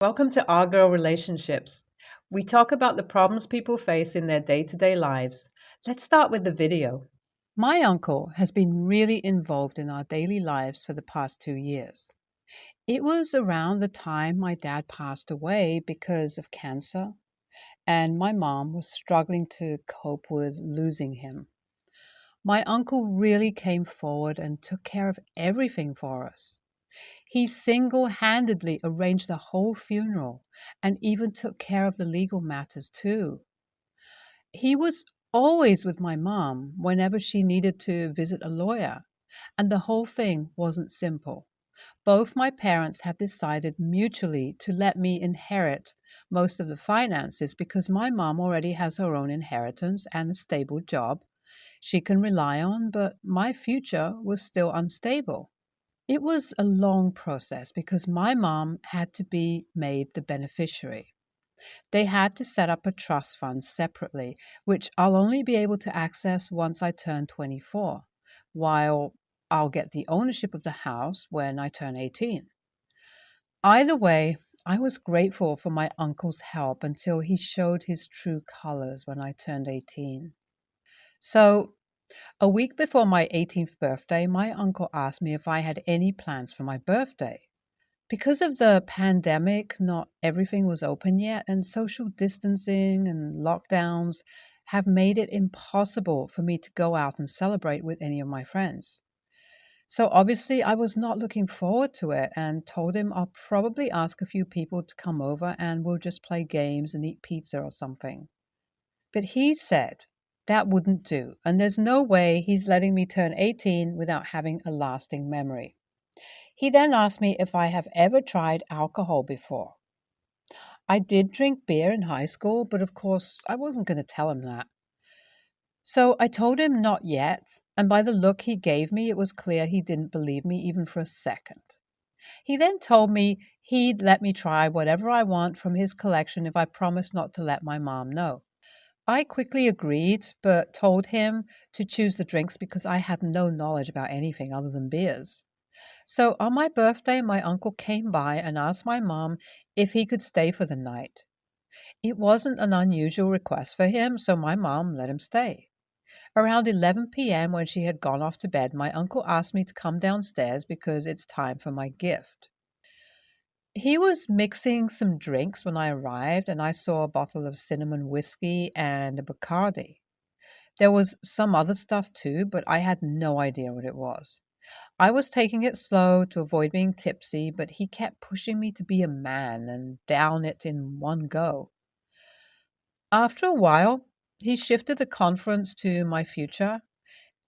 Welcome to Our Girl Relationships. We talk about the problems people face in their day to day lives. Let's start with the video. My uncle has been really involved in our daily lives for the past 2 years. It was around the time my dad passed away because of cancer, and my mom was struggling to cope with losing him. My uncle really came forward and took care of everything for us. He single handedly arranged the whole funeral and even took care of the legal matters too. He was always with my mom whenever she needed to visit a lawyer, and the whole thing wasn't simple. Both my parents have decided mutually to let me inherit most of the finances because my mom already has her own inheritance and a stable job she can rely on, but my future was still unstable. It was a long process because my mom had to be made the beneficiary. They had to set up a trust fund separately, which I'll only be able to access once I turn 24, while I'll get the ownership of the house when I turn 18. Either way, I was grateful for my uncle's help until he showed his true colors when I turned 18. So, a week before my 18th birthday, my uncle asked me if I had any plans for my birthday. Because of the pandemic, not everything was open yet, and social distancing and lockdowns have made it impossible for me to go out and celebrate with any of my friends. So obviously, I was not looking forward to it and told him I'll probably ask a few people to come over and we'll just play games and eat pizza or something. But he said that wouldn't do, and there's no way he's letting me turn 18 without having a lasting memory. He then asked me if I have ever tried alcohol before. I did drink beer in high school, but of course I wasn't going to tell him that. So I told him not yet, and by the look he gave me, it was clear he didn't believe me even for a second. He then told me he'd let me try whatever I want from his collection if I promised not to let my mom know. I quickly agreed, but told him to choose the drinks because I had no knowledge about anything other than beers. So on my birthday, my uncle came by and asked my mom if he could stay for the night. It wasn't an unusual request for him, so my mom let him stay. Around 11 p.m., when she had gone off to bed, my uncle asked me to come downstairs because it's time for my gift. He was mixing some drinks when I arrived, and I saw a bottle of cinnamon whiskey and a Bacardi. There was some other stuff too, but I had no idea what it was. I was taking it slow to avoid being tipsy, but he kept pushing me to be a man and down it in one go. After a while, he shifted the conference to my future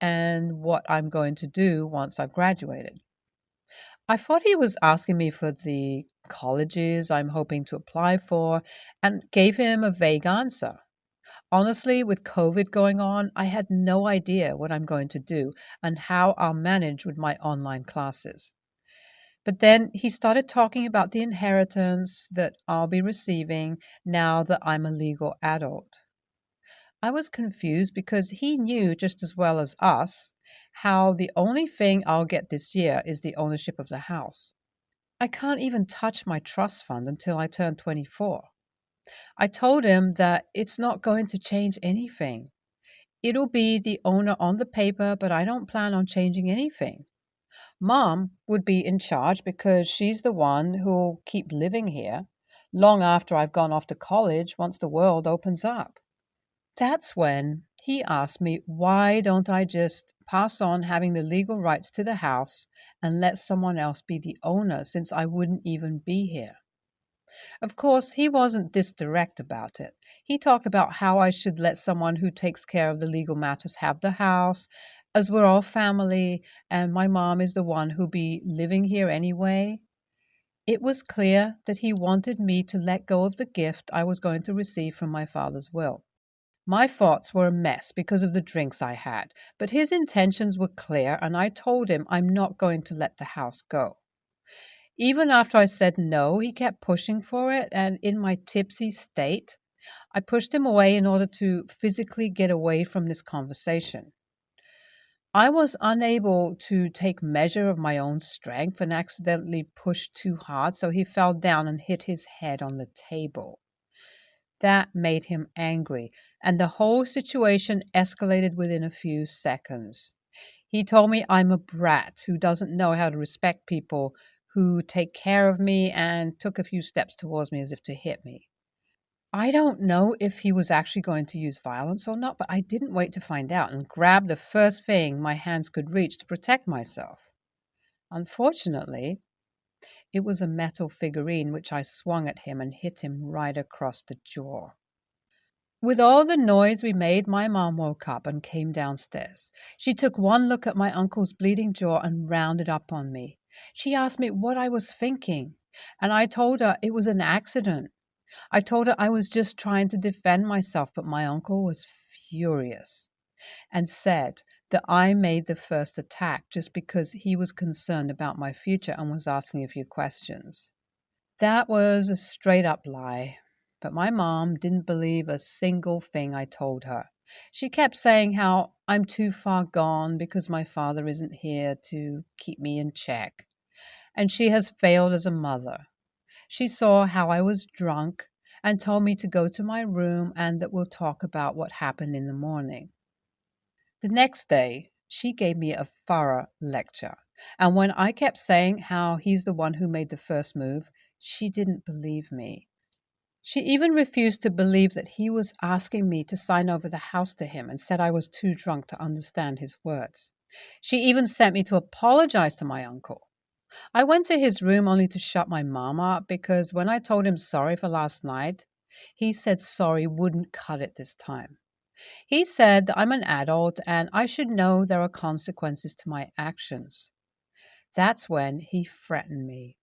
and what I'm going to do once I've graduated. I thought he was asking me for the colleges I'm hoping to apply for and gave him a vague answer. Honestly, with COVID going on, I had no idea what I'm going to do and how I'll manage with my online classes. But then he started talking about the inheritance that I'll be receiving now that I'm a legal adult. I was confused because he knew just as well as us how the only thing I'll get this year is the ownership of the house. I can't even touch my trust fund until I turn 24. I told him that it's not going to change anything. It'll be the owner on the paper, but I don't plan on changing anything. Mom would be in charge because she's the one who'll keep living here long after I've gone off to college once the world opens up. That's when he asked me why don't I just pass on having the legal rights to the house and let someone else be the owner since I wouldn't even be here. Of course, he wasn't this direct about it. He talked about how I should let someone who takes care of the legal matters have the house, as we're all family, and my mom is the one who'll be living here anyway. It was clear that he wanted me to let go of the gift I was going to receive from my father's will. My thoughts were a mess because of the drinks I had, but his intentions were clear, and I told him I'm not going to let the house go. Even after I said no, he kept pushing for it, and in my tipsy state, I pushed him away in order to physically get away from this conversation. I was unable to take measure of my own strength and accidentally pushed too hard, so he fell down and hit his head on the table. That made him angry, and the whole situation escalated within a few seconds. He told me I'm a brat who doesn't know how to respect people who take care of me and took a few steps towards me as if to hit me. I don't know if he was actually going to use violence or not, but I didn't wait to find out and grabbed the first thing my hands could reach to protect myself. Unfortunately, it was a metal figurine which I swung at him and hit him right across the jaw. With all the noise we made, my mom woke up and came downstairs. She took one look at my uncle's bleeding jaw and rounded up on me. She asked me what I was thinking, and I told her it was an accident. I told her I was just trying to defend myself, but my uncle was furious and said that I made the first attack just because he was concerned about my future and was asking a few questions. That was a straight up lie. But my mom didn't believe a single thing I told her. She kept saying how I'm too far gone because my father isn't here to keep me in check. And she has failed as a mother. She saw how I was drunk and told me to go to my room and that we'll talk about what happened in the morning. The next day, she gave me a thorough lecture. And when I kept saying how he's the one who made the first move, she didn't believe me. She even refused to believe that he was asking me to sign over the house to him and said I was too drunk to understand his words. She even sent me to apologize to my uncle. I went to his room only to shut my mom up because when I told him sorry for last night, he said sorry wouldn't cut it this time. He said that I'm an adult and I should know there are consequences to my actions. That's when he threatened me.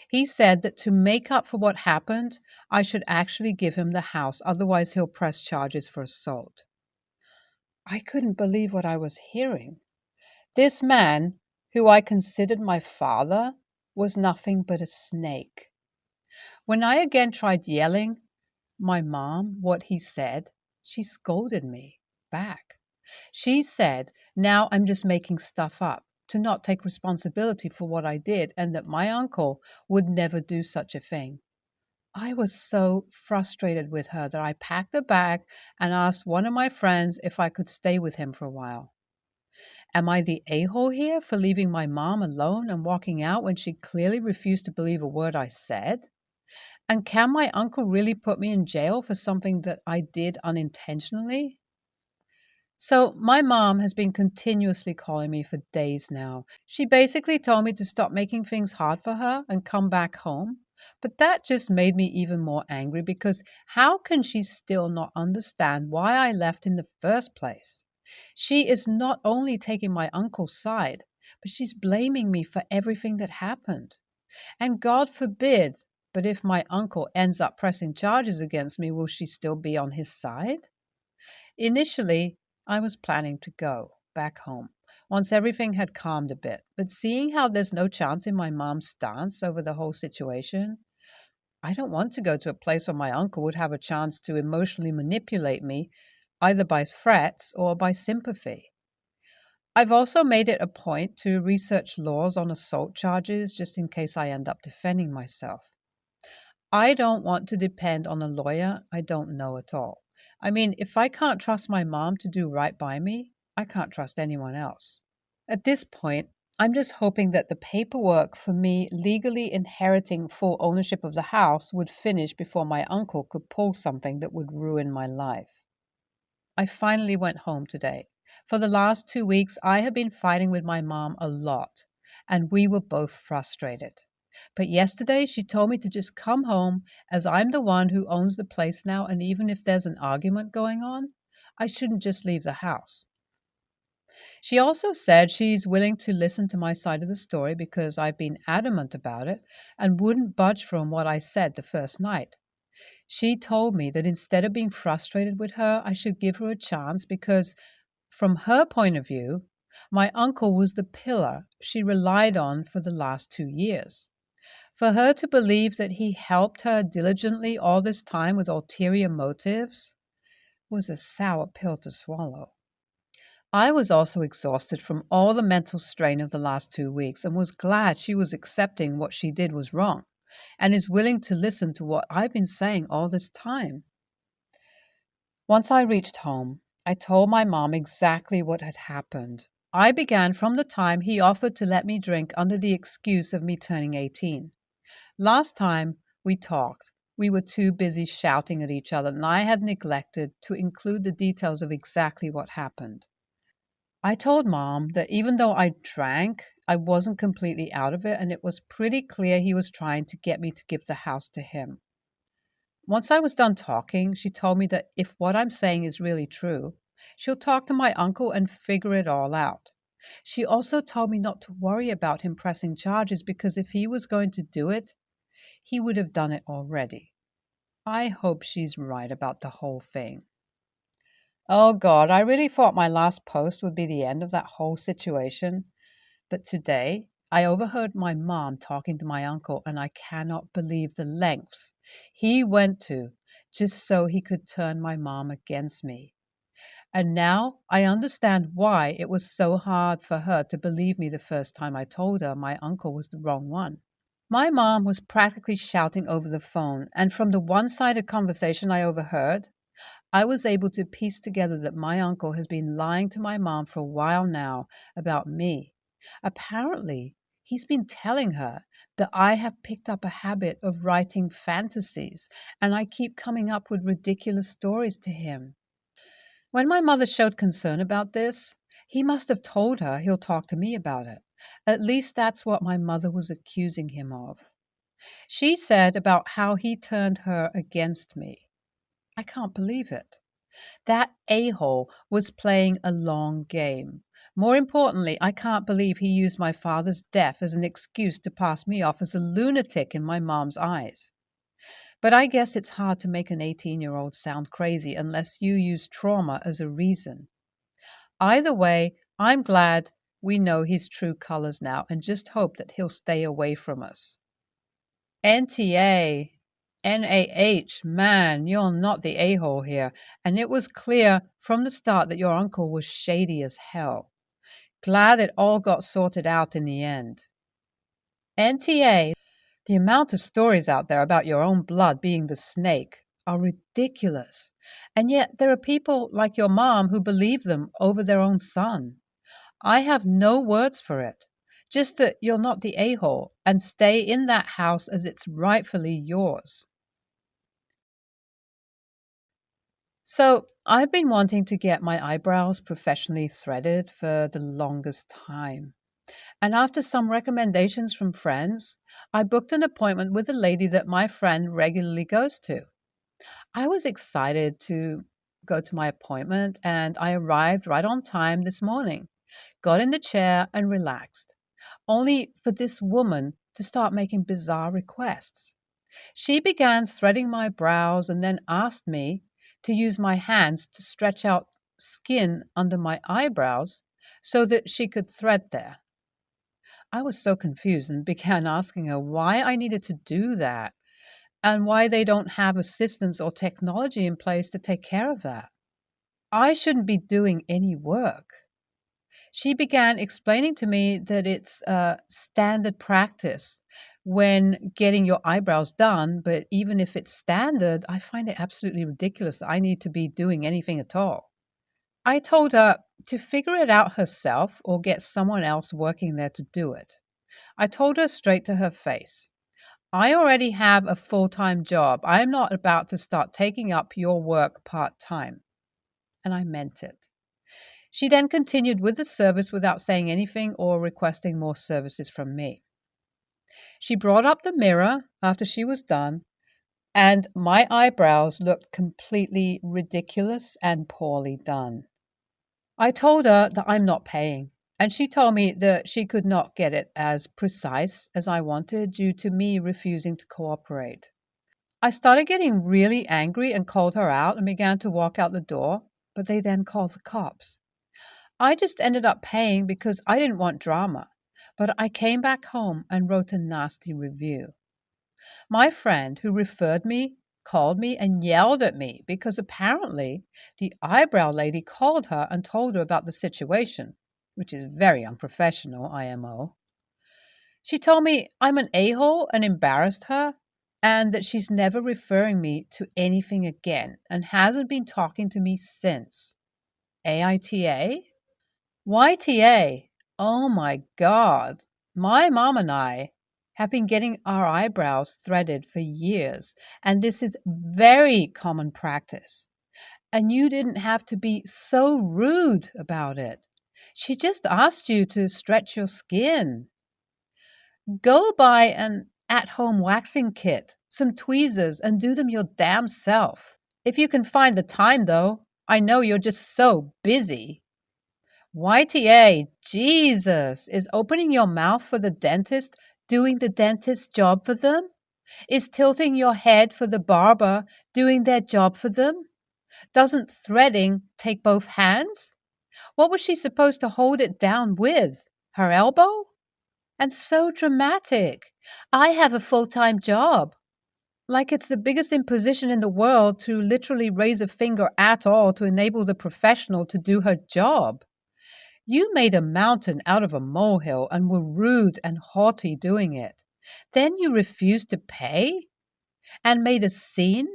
He said that to make up for what happened, I should actually give him the house, otherwise, he'll press charges for assault. I couldn't believe what I was hearing. This man, who I considered my father, was nothing but a snake. When I again tried yelling my mom what he said, she scolded me back. She said, now I'm just making stuff up, to not take responsibility for what I did, and that my uncle would never do such a thing. I was so frustrated with her that I packed a bag and asked one of my friends if I could stay with him for a while. Am I the a-hole here for leaving my mom alone and walking out when she clearly refused to believe a word I said? And can my uncle really put me in jail for something that I did unintentionally? So, my mom has been continuously calling me for days now. She basically told me to stop making things hard for her and come back home. But that just made me even more angry because how can she still not understand why I left in the first place? She is not only taking my uncle's side, but she's blaming me for everything that happened. And God forbid, but if my uncle ends up pressing charges against me, will she still be on his side? Initially, I was planning to go back home once everything had calmed a bit, but seeing how there's no chance in my mom's stance over the whole situation, I don't want to go to a place where my uncle would have a chance to emotionally manipulate me, either by threats or by sympathy. I've also made it a point to research laws on assault charges just in case I end up defending myself. I don't want to depend on a lawyer I don't know at all. I mean, if I can't trust my mom to do right by me, I can't trust anyone else. At this point, I'm just hoping that the paperwork for me legally inheriting full ownership of the house would finish before my uncle could pull something that would ruin my life. I finally went home today. For the last 2 weeks, I have been fighting with my mom a lot, and we were both frustrated. But yesterday, she told me to just come home as I'm the one who owns the place now, and even if there's an argument going on, I shouldn't just leave the house. She also said she's willing to listen to my side of the story because I've been adamant about it and wouldn't budge from what I said the first night. She told me that instead of being frustrated with her, I should give her a chance because, from her point of view, my uncle was the pillar she relied on for the last 2 years. For her to believe that he helped her diligently all this time with ulterior motives was a sour pill to swallow. I was also exhausted from all the mental strain of the last 2 weeks and was glad she was accepting what she did was wrong and is willing to listen to what I've been saying all this time. Once I reached home, I told my mom exactly what had happened. I began from the time he offered to let me drink under the excuse of me turning 18. Last time we talked, we were too busy shouting at each other, and I had neglected to include the details of exactly what happened. I told Mom that even though I drank, I wasn't completely out of it, and it was pretty clear he was trying to get me to give the house to him. Once I was done talking, she told me that if what I'm saying is really true, she'll talk to my uncle and figure it all out. She also told me not to worry about him pressing charges because if he was going to do it, he would have done it already. I hope she's right about the whole thing. Oh God, I really thought my last post would be the end of that whole situation. But today, I overheard my mom talking to my uncle, and I cannot believe the lengths he went to just so he could turn my mom against me. And now I understand why it was so hard for her to believe me the first time I told her my uncle was the wrong one. My mom was practically shouting over the phone, and from the one sided conversation I overheard, I was able to piece together that my uncle has been lying to my mom for a while now about me. Apparently, he's been telling her that I have picked up a habit of writing fantasies and I keep coming up with ridiculous stories to him. When my mother showed concern about this, he must have told her he'll talk to me about it. At least that's what my mother was accusing him of. She said about how he turned her against me. I can't believe it. That a-hole was playing a long game. More importantly, I can't believe he used my father's death as an excuse to pass me off as a lunatic in my mom's eyes. But I guess it's hard to make an 18-year-old sound crazy unless you use trauma as a reason. Either way, I'm glad we know his true colors now and just hope that he'll stay away from us. NTA, NAH, man, you're not the a-hole here, and it was clear from the start that your uncle was shady as hell. Glad it all got sorted out in the end. NTA, the amount of stories out there about your own blood being the snake are ridiculous, and yet there are people like your mom who believe them over their own son. I have no words for it. Just that you're not the a-hole and stay in that house as it's rightfully yours. So, I've been wanting to get my eyebrows professionally threaded for the longest time. And after some recommendations from friends, I booked an appointment with a lady that my friend regularly goes to. I was excited to go to my appointment and I arrived right on time this morning, got in the chair and relaxed, only for this woman to start making bizarre requests. She began threading my brows and then asked me to use my hands to stretch out skin under my eyebrows so that she could thread there. I was so confused and began asking her why I needed to do that and why they don't have assistants or technology in place to take care of that. I shouldn't be doing any work. She began explaining to me that it's standard practice when getting your eyebrows done, but even if it's standard, I find it absolutely ridiculous that I need to be doing anything at all. I told her to figure it out herself or get someone else working there to do it. I told her straight to her face, I already have a full-time job. I'm not about to start taking up your work part-time. And I meant it. She then continued with the service without saying anything or requesting more services from me. She brought up the mirror after she was done, and my eyebrows looked completely ridiculous and poorly done. I told her that I'm not paying, and she told me that she could not get it as precise as I wanted due to me refusing to cooperate. I started getting really angry and called her out and began to walk out the door, but they then called the cops. I just ended up paying because I didn't want drama, but I came back home and wrote a nasty review. My friend who referred me called me and yelled at me because apparently the eyebrow lady called her and told her about the situation, which is very unprofessional, IMO. She told me I'm an a-hole and embarrassed her, and that she's never referring me to anything again and hasn't been talking to me since. AITA? YTA? Oh my God. My mom and I have been getting our eyebrows threaded for years, and this is very common practice. And you didn't have to be so rude about it. She just asked you to stretch your skin. Go buy an at home waxing kit, some tweezers, and do them your damn self. If you can find the time, though. I know you're just so busy. YTA, Jesus, is opening your mouth for the dentist doing the dentist's job for them? Is tilting your head for the barber doing their job for them? Doesn't threading take both hands? What was she supposed to hold it down with? Her elbow? And so dramatic. I have a full-time job. Like it's the biggest imposition in the world to literally raise a finger at all to enable the professional to do her job. You made a mountain out of a molehill and were rude and haughty doing it. Then you refused to pay and made a scene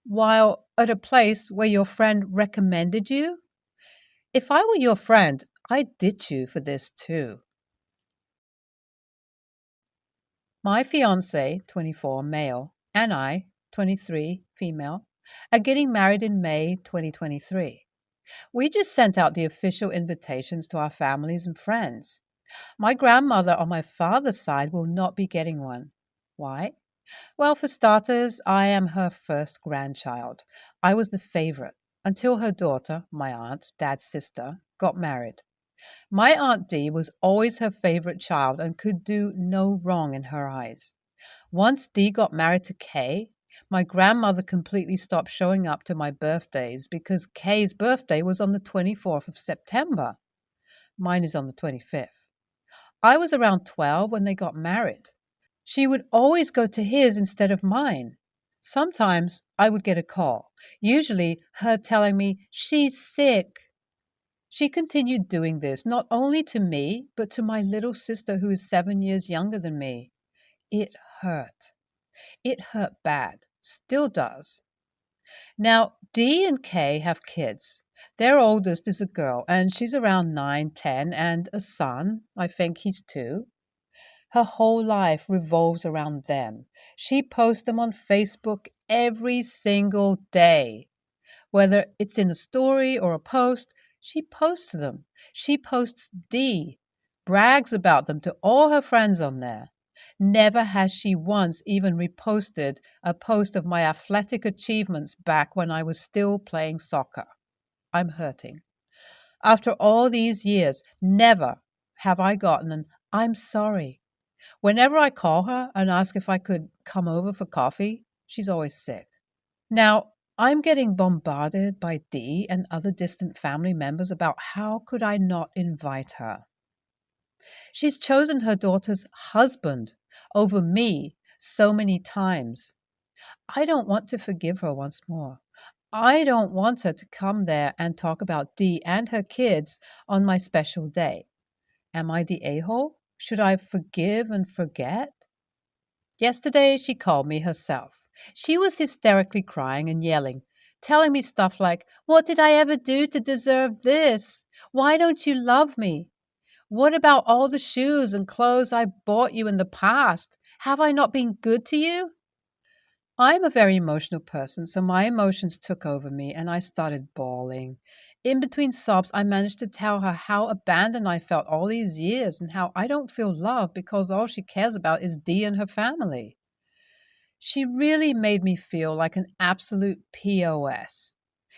while at a place where your friend recommended you. If I were your friend, I'd ditch you for this too. My fiance, 24, male, and I, 23, female, are getting married in May 2023. We just sent out the official invitations to our families and friends. My grandmother on my father's side will not be getting one. Why? Well, for starters, I am her first grandchild. I was the favorite until her daughter, my aunt, dad's sister, got married. My Aunt Dee was always her favorite child and could do no wrong in her eyes. Once Dee got married to Kay, my grandmother completely stopped showing up to my birthdays because Kay's birthday was on the 24th of September. Mine is on the 25th. I was around 12 when they got married. She would always go to his instead of mine. Sometimes I would get a call, usually her telling me she's sick. She continued doing this not only to me, but to my little sister who is 7 years younger than me. It hurt. It hurt bad. Still does. Now, Dee and Kay have kids. Their oldest is a girl, and she's around 9, 10, and a son. I think he's 2. Her whole life revolves around them. She posts them on Facebook every single day. Whether it's in a story or a post, she posts them. She posts Dee, brags about them to all her friends on there. Never has she once even reposted a post of my athletic achievements back when I was still playing soccer. I'm hurting. After all these years, never have I gotten an I'm sorry. Whenever I call her and ask if I could come over for coffee, she's always sick. Now, I'm getting bombarded by Dee and other distant family members about how could I not invite her. She's chosen her daughter's husband over me so many times. I don't want to forgive her once more. I don't want her to come there and talk about Dee and her kids on my special day. Am I the a-hole? Should I forgive and forget? Yesterday she called me herself. She was hysterically crying and yelling, telling me stuff like, "What did I ever do to deserve this? Why don't you love me? What about all the shoes and clothes I bought you in the past? Have I not been good to you?" I'm a very emotional person, so my emotions took over me and I started bawling. In between sobs, I managed to tell her how abandoned I felt all these years and how I don't feel loved because all she cares about is Dee and her family. She really made me feel like an absolute POS.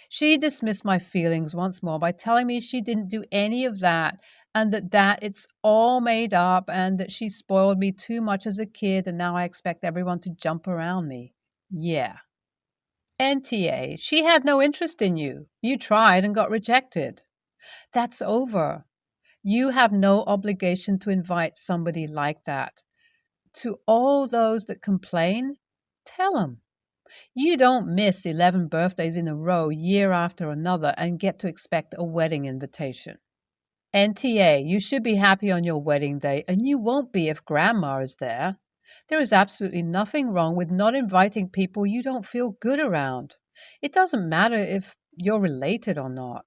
She dismissed my feelings once more by telling me she didn't do any of that and that it's all made up and that she spoiled me too much as a kid and now I expect everyone to jump around me. Yeah. NTA, she had no interest in you. You tried and got rejected. That's over. You have no obligation to invite somebody like that. To all those that complain, tell them. You don't miss 11 birthdays in a row year after another and get to expect a wedding invitation. NTA, you should be happy on your wedding day, and you won't be if grandma is there. There is absolutely nothing wrong with not inviting people you don't feel good around. It doesn't matter if you're related or not.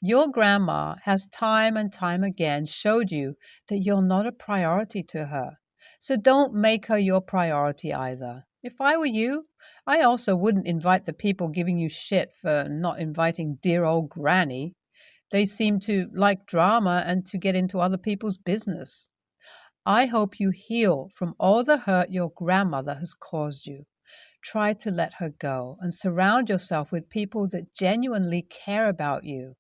Your grandma has time and time again showed you that you're not a priority to her. So don't make her your priority either. If I were you, I also wouldn't invite the people giving you shit for not inviting dear old granny. They seem to like drama and to get into other people's business. I hope you heal from all the hurt your grandmother has caused you. Try to let her go and surround yourself with people that genuinely care about you.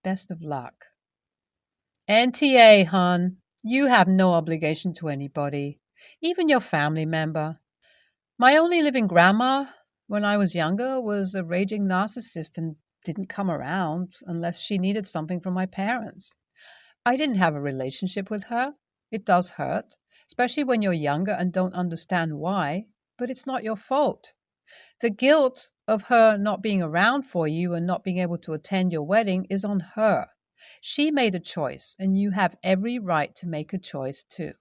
Best of luck. NTA, hon, you have no obligation to anybody, even your family member. My only living grandma, when I was younger, was a raging narcissist and didn't come around unless she needed something from my parents. I didn't have a relationship with her. It does hurt, especially when you're younger and don't understand why, but it's not your fault. The guilt of her not being around for you and not being able to attend your wedding is on her. She made a choice, and you have every right to make a choice too.